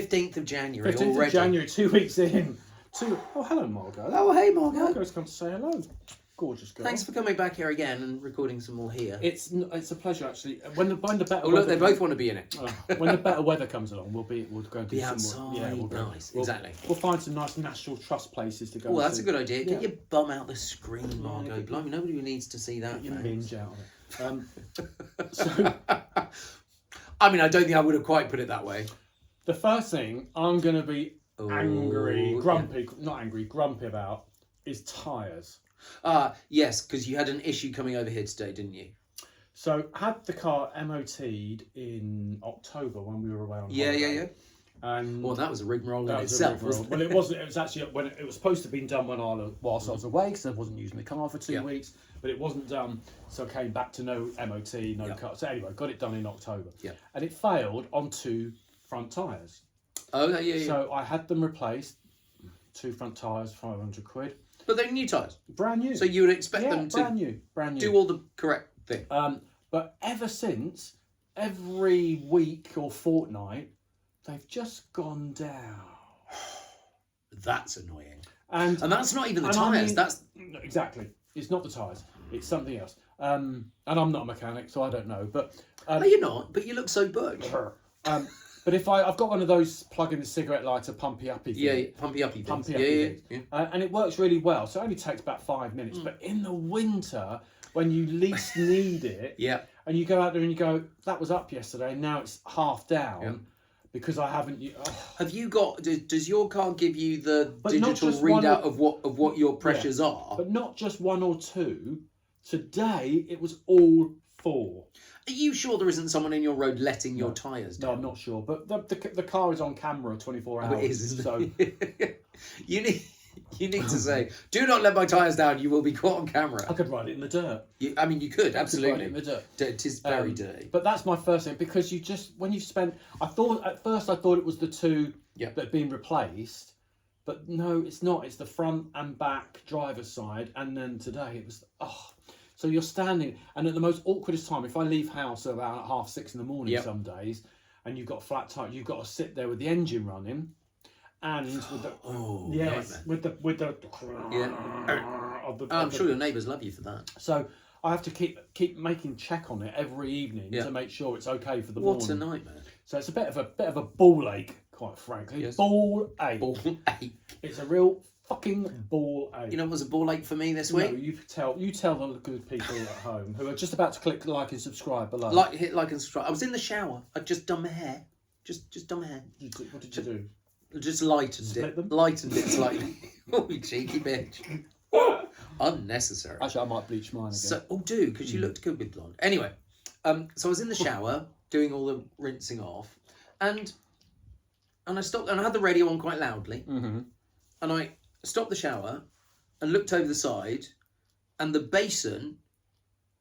15th of January 15th already. of January, 2 weeks in. Oh, hello, Margot. Oh, hey, Margot. Margot's come to say hello. Gorgeous girl. Thanks for coming back here again and recording some more here. It's a pleasure, actually. When the better look, they both want to be in it. When the better weather comes along, we'll go and do Be some outside. more. Yeah, we'll go. Nice, exactly. We'll find some nice National Trust places to go. Oh, that's to. a good idea. Get Yeah. your bum out the screen, Margot. get Blimey, nobody needs to see that. Get your minge out of it. So, I mean, I don't think I would have quite put it that way. The first thing I'm going to be grumpy about is tyres. Yes, because you had an issue coming over here today, didn't you? So, had the car MOT'd in October when we were away on holiday. Yeah. And well, that was a rigmarole in itself, wasn't it? Well, it wasn't. It was actually when it was supposed to have been done whilst I was away, because I wasn't using the car for 2 weeks. But it wasn't done, so I came back to no MOT, no car. So anyway, got it done in October. Yeah. And it failed on 2 front tyres. Oh, yeah. So I had them replaced. 2 front tyres, 500 quid. But they're new tyres. Brand new. So you would expect them to brand new. do all the correct thing. But ever since, every week or fortnight, they've just gone down. That's annoying. And that's not even the tyres. That's exactly. It's not the tyres. It's something else. And I'm not a mechanic, so I don't know. But no, you're not. But you look so butch. But if I've got one of those plug in the cigarette lighter, pumpy uppy thing. Yeah, pumpy uppy things. Yeah. And it works really well. So it only takes about 5 minutes. But in the winter, when you least need it, and you go out there and you go, that was up yesterday, and now it's half down. Because I haven't. Have you got? Does your car give you the digital readout of what your pressures are? But not just 1 or 2. Today it was all 4. Are you sure there isn't someone in your road letting your tyres down? No, I'm not sure. But the car is on camera 24 hours. Oh, it is, isn't so it? You need to say, do not let my tyres down. You will be caught on camera. I could ride it in the dirt. You could absolutely. Ride it in the dirt. It is very dirty. But that's my first thing, because you just when you spend. At first I thought it was the 2 that had been replaced, but no, it's not. It's the front and back driver's side, and then today it was So you're standing, and at the most awkwardest time, if I leave house at about 6:30 in the morning some days, and you've got a flat tire, you've got to sit there with the engine running, and with the I'm sure your neighbours love you for that. So I have to keep making check on it every evening to make sure it's okay for the morning. What a nightmare! So it's a bit of a ball ache, quite frankly. Yes. Ball ache. Ball ache. It's a real fucking ball ache. You know what was a ball ache for me this week? No, you tell the good people at home who are just about to click like and subscribe below. Hit like and subscribe. I was in the shower. I'd just done my hair. Just done my hair. What did you do? Just lightened Split them? Lightened it slightly. Oh, you cheeky bitch. Unnecessary. Actually, I might bleach mine again. So, do, because you looked good with blonde. Anyway, so I was in the shower doing all the rinsing off, and I stopped, and I had the radio on quite loudly, and I stopped the shower and looked over the side, and the basin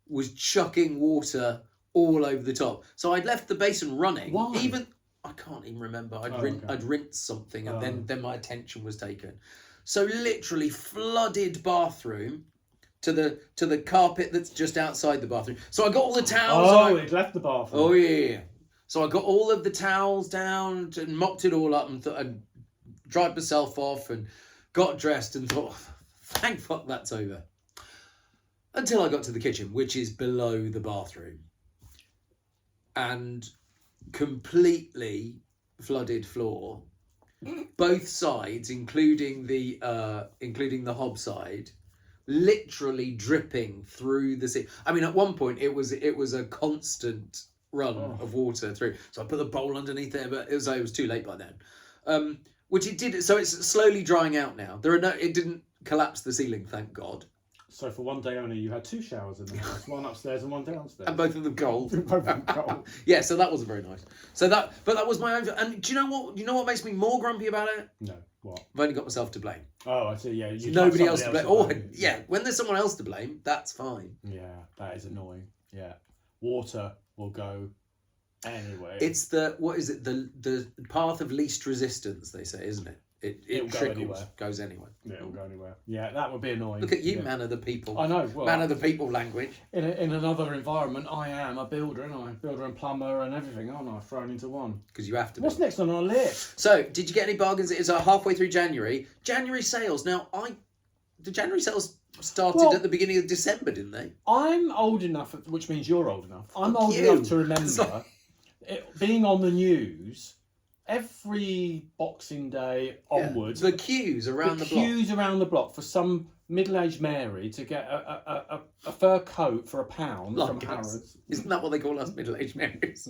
was chucking water all over the top. So I'd left the basin running. Why? I can't even remember. I'd rinsed something, and then my attention was taken. So literally flooded bathroom to the carpet that's just outside the bathroom. So I got all the towels. Oh, it left the bathroom. Oh yeah. So I got all of the towels down and mopped it all up and dried myself off and got dressed and thought, thank fuck that's over. Until I got to the kitchen, which is below the bathroom, and completely flooded floor, both sides, including the hob side, literally dripping through the sink. I mean, at one point it was a constant run of water through. So I put the bowl underneath there, but it was too late by then. Which it did. So it's slowly drying out now. It didn't collapse the ceiling, thank God. So for one day only, you had 2 showers in the house, one upstairs and one downstairs. And both of them cold. Both of them cold. Yeah, so that wasn't very nice. But that was my own. And do you know what? You know what makes me more grumpy about it? No, what? I've only got myself to blame. Oh, I see. Yeah, Nobody else to blame. Yeah, when there's someone else to blame, that's fine. Yeah, that is annoying. Yeah, water will go anyway. It's the path of least resistance, they say, isn't it? It go trickles, anywhere. goes anywhere. Yeah, it'll go anywhere. Yeah, that would be annoying. Look at you, yeah. man of the people. I know. Well, man of the people language. In another environment, I am a builder, and I'm a builder and plumber and everything, aren't I? Thrown into one. Because you have to. What's next on our list? So, did you get any bargains? It's halfway through January. January sales. Now, the January sales started at the beginning of December, didn't they? I'm old enough, which means you're old enough. I'm Fuck old you. enough to remember it being on the news. Every Boxing Day onwards, the queues around the block. Queues around the block for some middle-aged Mary to get a fur coat for £1 from Harrods. Isn't that what they call us, middle-aged Marys?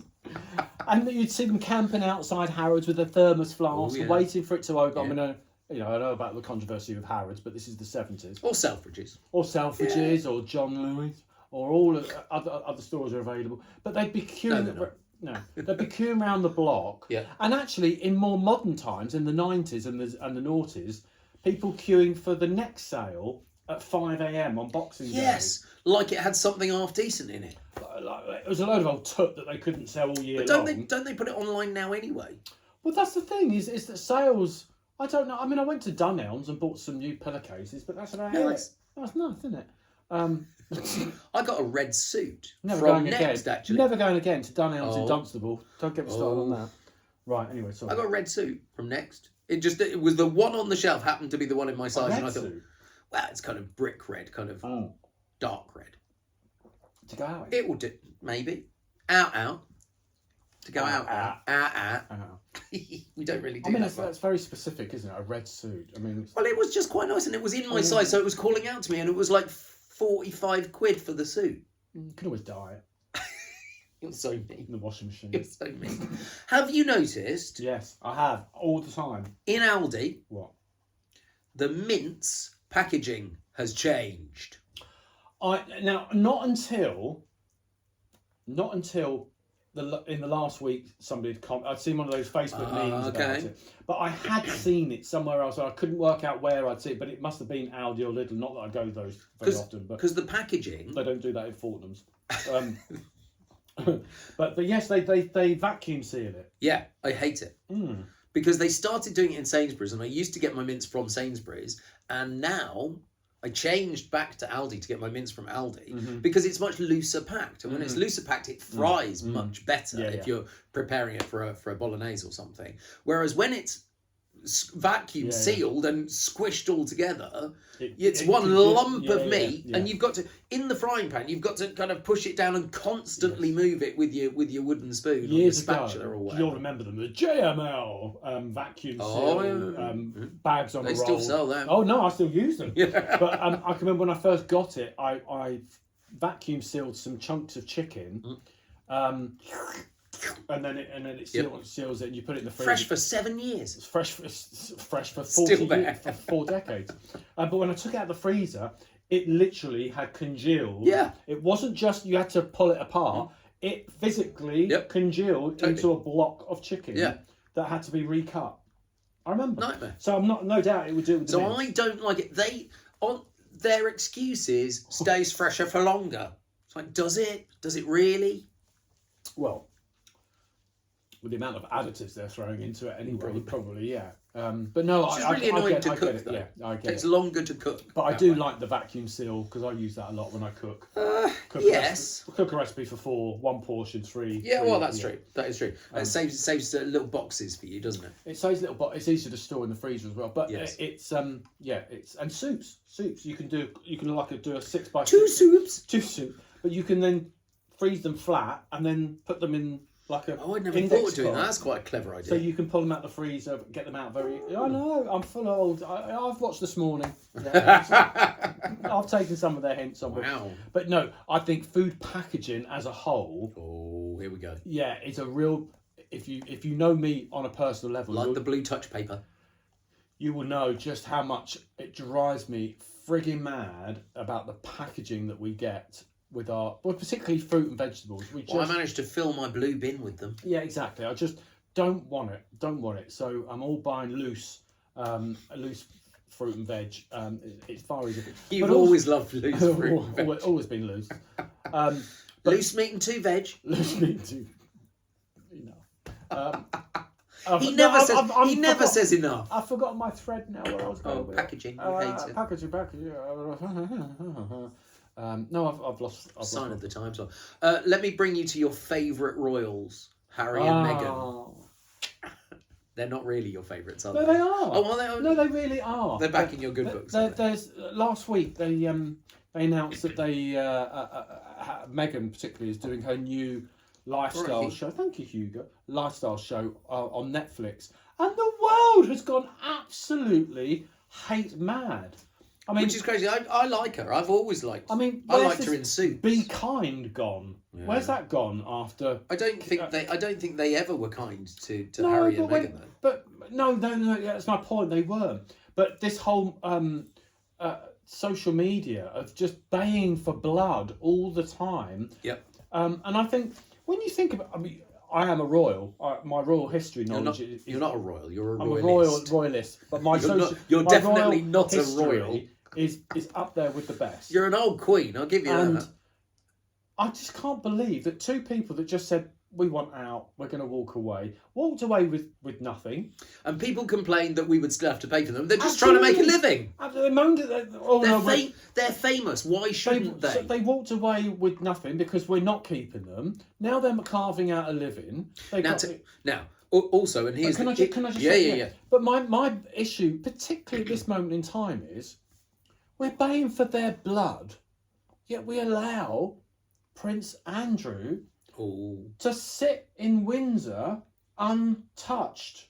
And you'd see them camping outside Harrods with a thermos flask, waiting for it to open. Yeah. I mean, I know about the controversy with Harrods, but this is the 70s. Or Selfridges. Or Selfridges, or John Lewis, or all of other stores are available. But they'd be queuing. No, they'd be queuing around the block. Yeah. And actually, in more modern times, in the 90s and the noughties, people queuing for the next sale at 5 a.m. on Boxing Day. Yes, like it had something half decent in it. It was a load of old tut that they couldn't sell all year But don't they put it online now anyway? Well, that's the thing, is that sales... I don't know. I mean, I went to Dunelm's and bought some new pillowcases, but that's about it. That's nice, isn't it? I got a red suit Never from going Next, again. actually. Never going again to Dunelm's in Dunstable. Don't get me started on that. Right, anyway, sorry. I got a red suit from Next. It was the one on the shelf happened to be the one in my size, and I thought, well, it's kind of brick red, kind of dark red. To go out in? It will do, maybe. Out. To go out. We don't really do that. That's very specific, isn't it? A red suit. I mean, well, it was just quite nice, and it was in my size, so it was calling out to me, and it was like 45 quid for the suit. You can always dye it. You're so mean. In the washing machine. You're so mean. Have you noticed? Yes, I have. All the time. In Aldi. What? The mince packaging has changed. Now, not until in the last week, I'd seen one of those Facebook memes about it, but I had seen it somewhere else. I couldn't work out where I'd see it, but it must have been Aldi or Lidl. Not that I go to those very often, but because the packaging, they don't do that in Fortnum's. But yes, they vacuum seal it. Yeah, I hate it because they started doing it in Sainsbury's, and I used to get my mince from Sainsbury's, and now I changed back to Aldi to get my mince from Aldi because it's much looser packed, and when it's looser packed, it fries much better if you're preparing it for a bolognese or something. Whereas when it's vacuum sealed and squished all together, it's one lump of meat, and you've got to, in the frying pan, you've got to kind of push it down and constantly move it with your wooden spoon or your spatula or whatever. You'll remember them, the JML vacuum seal bags on a roll. They still sell them. Oh no, I still use them. But I can remember when I first got it, I vacuum sealed some chunks of chicken. And then it seals it, and you put it in the fridge. Fresh for 7 years. It's fresh for 40 years, for 4 decades. But when I took it out of the freezer, it literally had congealed. Yeah. It wasn't just you had to pull it apart. It physically congealed into a block of chicken that had to be recut. I remember. Nightmare. So I'm no doubt it would do it with the mince. I don't like it. Their excuse is stays fresher for longer. It's like, does it? Does it really? Well, with the amount of additives they're throwing into it anyway, probably yeah. But no, it's really annoying to cook, though. Yeah, I get it. It takes longer to cook. But I do like the vacuum seal because I use that a lot when I cook. Yes. Cook a recipe for 4, 1 portion, 3. Yeah, well, that's true. That is true. It saves little boxes for you, doesn't it? It saves little boxes. It's easier to store in the freezer as well. But it's and soups. You can do a 6x6. 2 soups. 2 soups. But you can then freeze them flat and then put them in. I'd never thought of doing that. That's quite a clever idea. So you can pull them out the freezer, get them out very... I know, I'm full of old... I've watched This Morning. I've taken some of their hints on it. Wow. But no, I think food packaging as a whole... Oh, here we go. Yeah, it's a real... If you know me on a personal level... Like the blue touch paper. You will know just how much it drives me frigging mad about the packaging that we get... with particularly fruit and vegetables. I managed to fill my blue bin with them. Yeah, exactly. I just don't want it. So I'm all buying loose fruit and veg. As far as you've always loved loose fruit. And veg. Always been loose. Loose meat and 2 veg. Loose meat and 2. He never says. He never says enough. I've forgotten my thread now. Where I was going with packaging. You hate it. Packaging. No, I've lost. Sign of the times. Let me bring you to your favourite royals, Harry and Meghan. They're not really your favourites, are they? No, they are. Oh, well, no, they really are. They're back in your good books. Last week they announced that Meghan particularly is doing her new lifestyle show. Thank you, Hugo. Lifestyle show on Netflix, and the world has gone absolutely hate mad. I mean, which is crazy. I like her. I've always liked. I mean, I liked her in Suits. Be Kind gone. Yeah. Where's that gone after? I don't think they ever were kind to Harry and Meghan though. But no. That's my point. They weren't. But this whole social media of just baying for blood all the time. Yep. And I think when you think about, I mean, I am a royal. My royal history knowledge is. You're not a royal. You're a royalist. I'm a royalist. But my you're definitely not a royal. Is up there with the best. You're an old queen. I'll give you that. I just can't believe that two people that just said, we want out, we're going to walk away, walked away with nothing. And people complained that we would still have to pay for them. They're just trying to make a living. They moaned at they're famous. Why shouldn't they? They walked away with nothing because we're not keeping them. Now they're carving out a living. Also, and here's... Can I just say. But my issue, particularly at this moment in time, is we're paying for their blood, yet we allow Prince Andrew to sit in Windsor untouched.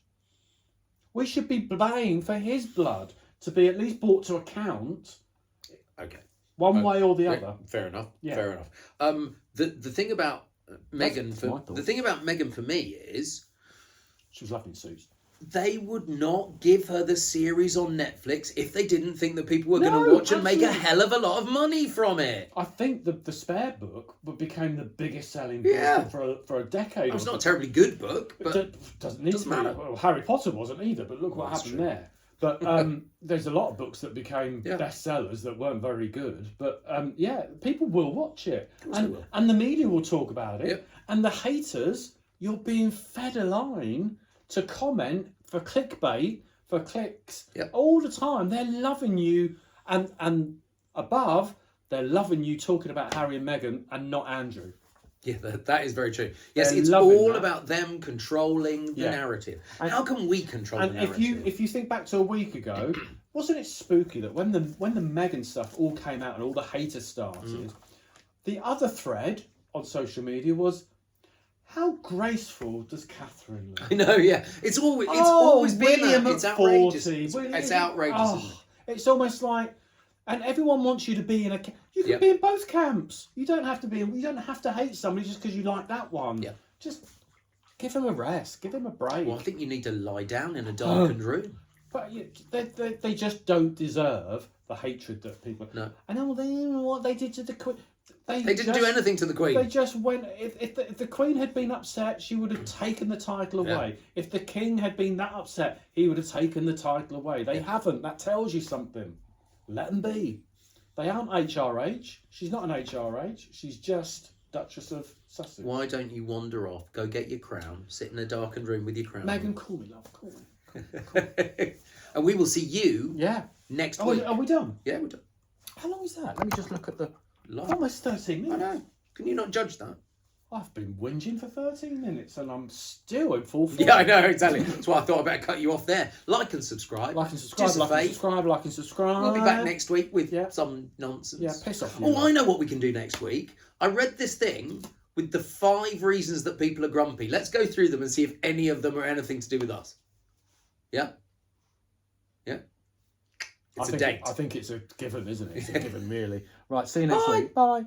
We should be paying for his blood to be at least brought to account. Okay. One way or the other. Fair enough. Yeah. Fair enough. The thing about Meghan for me is she was laughing Suits. They would not give her the series on Netflix if they didn't think that people were going to watch and make a hell of a lot of money from it. I think the Spare book became the biggest selling book for a decade. It's not a terribly good book, but it doesn't matter. Well, Harry Potter wasn't either, but look what happened there. But there's a lot of books that became bestsellers that weren't very good. But people will watch it. And the media will talk about it. Yep. And the haters, you're being fed a line to comment for clickbait, for clicks, all the time. They're loving you, and above, they're loving you talking about Harry and Meghan and not Andrew. Yeah, that is very true. Yes, it's all about them controlling the narrative. And how can we control the narrative? If you think back to a week ago, wasn't it spooky that when the Meghan stuff all came out and all the haters started, the other thread on social media was, how graceful does Catherine look? I know, yeah. It's always been that. It's outrageous. It's outrageous, isn't it? It's almost like, and everyone wants you to be in you can be in both camps. You don't have to hate somebody just because you like that one. Yeah. Just give him a rest. Give him a break. Well, I think you need to lie down in a darkened room. But they just don't deserve the hatred that people... No. And what they did to the Queen... They didn't do anything to the Queen. They just went... If the Queen had been upset, she would have taken the title away. If the King had been that upset, he would have taken the title away. They haven't. That tells you something. Let them be. They aren't HRH. She's not an HRH. She's just Duchess of Sussex. Why don't you wander off? Go get your crown. Sit in a darkened room with your crown. Meghan, call me, love. Call me. And we will see you next week. Are we done? Yeah, we're done. How long is that? Let me just look at the... Live. Almost 13 minutes. I know. Can you not judge that? I've been whinging for 13 minutes and I'm still in full form. Yeah, I know, exactly. That's why I thought I'd better cut you off there. Like and subscribe. Like and subscribe, like and subscribe. We'll be back next week with some nonsense. Yeah, piss off. I know what we can do next week. I read this thing with the 5 reasons that people are grumpy. Let's go through them and see if any of them are anything to do with us. Yeah? Yeah? It's a date. I think it's a given, isn't it? It's a given, really. Right, see you next week. Bye.